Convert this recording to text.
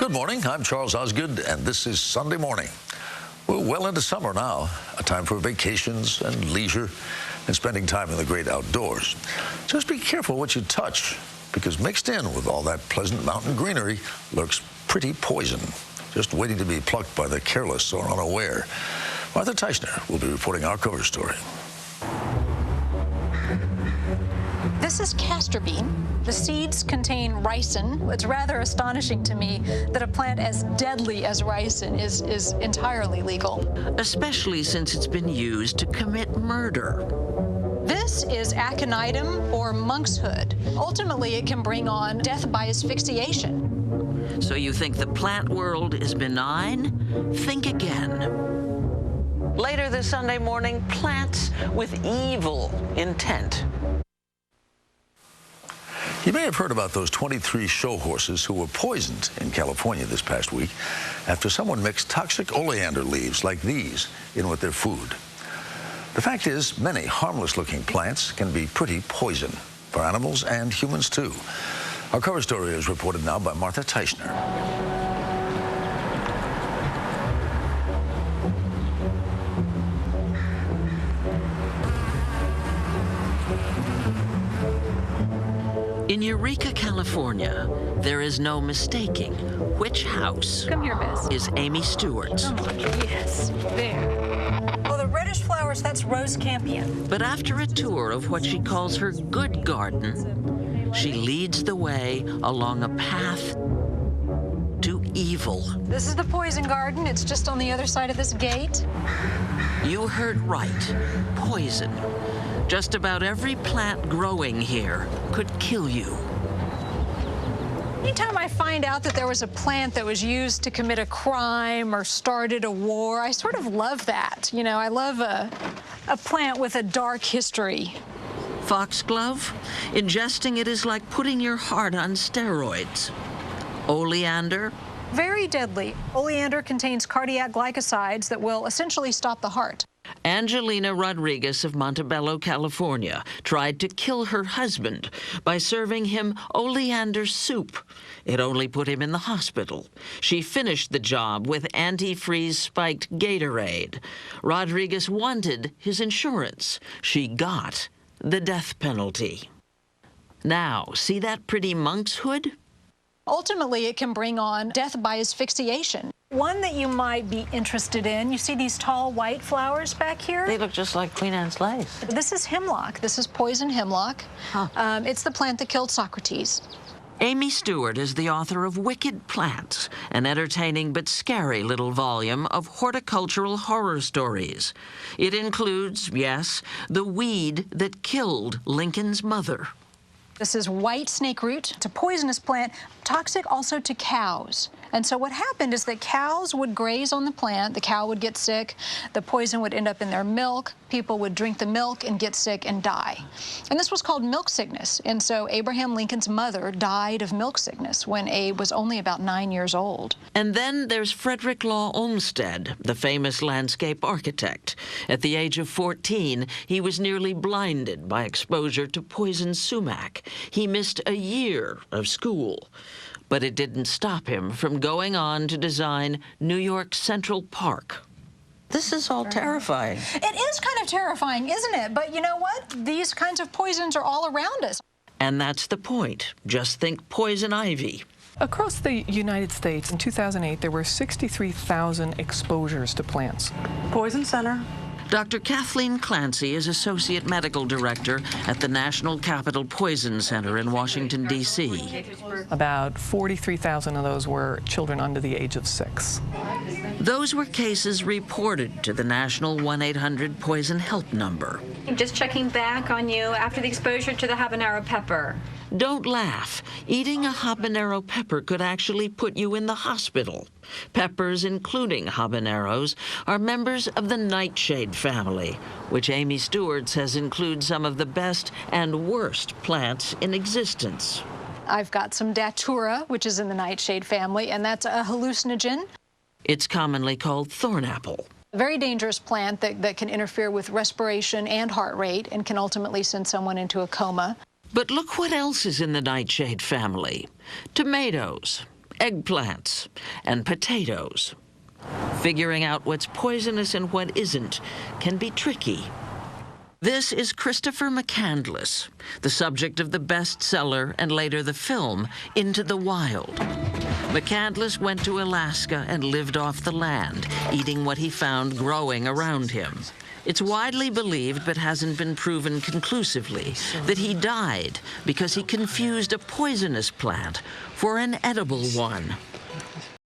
Good morning, I'm Charles Osgood, and this is Sunday Morning. We're well into summer now, a time for vacations and leisure and spending time in the great outdoors. Just be careful what you touch, because mixed in with all that pleasant mountain greenery lurks pretty poison, just waiting to be plucked by the careless or unaware. Martha Teichner will be reporting our cover story. This is castor bean. The seeds contain ricin. It's rather astonishing to me that a plant as deadly as ricin is entirely legal. Especially since it's been used to commit murder. This is aconitum, or monkshood. Ultimately, it can bring on death by asphyxiation. So you think the plant world is benign? Think again. Later this Sunday morning, plants with evil intent. You may have heard about those 23 show horses who were poisoned in California this past week after someone mixed toxic oleander leaves like these in with their food. The fact is, many harmless-looking plants can be pretty poison for animals and humans, too. Our cover story is reported now by Martha Teichner. In Eureka, California, there is no mistaking which house Come here, Miss. is Amy Stewart's. Yes, there. Oh, the reddish flowers, that's rose campion. But after a tour of what she calls her good garden, she leads the way along a path to evil. This is the poison garden. It's just on the other side of this gate. You heard right. Poison. Just about every plant growing here could kill you. Anytime I find out that there was a plant that was used to commit a crime or started a war, I sort of love that. You know, I love a plant with a dark history. Foxglove? Ingesting it is like putting your heart on steroids. Oleander? Very deadly. Oleander contains cardiac glycosides that will essentially stop the heart. Angelina Rodriguez of Montebello, California, tried to kill her husband by serving him oleander soup. It only put him in the hospital. She finished the job with antifreeze spiked Gatorade. Rodriguez wanted his insurance. She got the death penalty. Now, see that pretty monk's hood? Ultimately, it can bring on death by asphyxiation. One that you might be interested in, you see these tall white flowers back here? They look just like Queen Anne's lace. This is hemlock. This is poison hemlock. Huh. It's the plant that killed Socrates. Amy Stewart is the author of Wicked Plants, an entertaining but scary little volume of horticultural horror stories. It includes, yes, the weed that killed Lincoln's mother. This is white snakeroot. It's a poisonous plant, toxic also to cows. And so what happened is that cows would graze on the plant, the cow would get sick, the poison would end up in their milk, people would drink the milk and get sick and die. And this was called milk sickness. And so Abraham Lincoln's mother died of milk sickness when Abe was only about 9 years old. And then there's Frederick Law Olmsted, the famous landscape architect. At the age of 14, he was nearly blinded by exposure to poison sumac. He missed a year of school. But it didn't stop him from going on to design New York Central Park. This is all terrifying. It is kind of terrifying, isn't it? But you know what? These kinds of poisons are all around us. And that's the point. Just think poison ivy. Across the United States, in 2008, there were 63,000 exposures to plants. Poison Center. Dr. Kathleen Clancy is Associate Medical Director at the National Capital Poison Center in Washington, D.C. About 43,000 of those were children under the age of 6. Those were cases reported to the National 1-800-POISON help number. Just checking back on you after the exposure to the habanero pepper. Don't laugh. Eating a habanero pepper could actually put you in the hospital. Peppers, including habaneros, are members of the nightshade family, which Amy Stewart says includes some of the best and worst plants in existence. I've got some datura, which is in the nightshade family, and that's a hallucinogen. It's commonly called thornapple. A very dangerous plant that can interfere with respiration and heart rate and can ultimately send someone into a coma. But look what else is in the nightshade family. Tomatoes, eggplants, and potatoes. Figuring out what's poisonous and what isn't can be tricky. This is Christopher Mccandless, the subject of the bestseller and later the film, Into the Wild. Mccandless went to Alaska and lived off the land, eating what he found growing around him. It's widely believed, but hasn't been proven conclusively, that he died because he confused a poisonous plant for an edible one.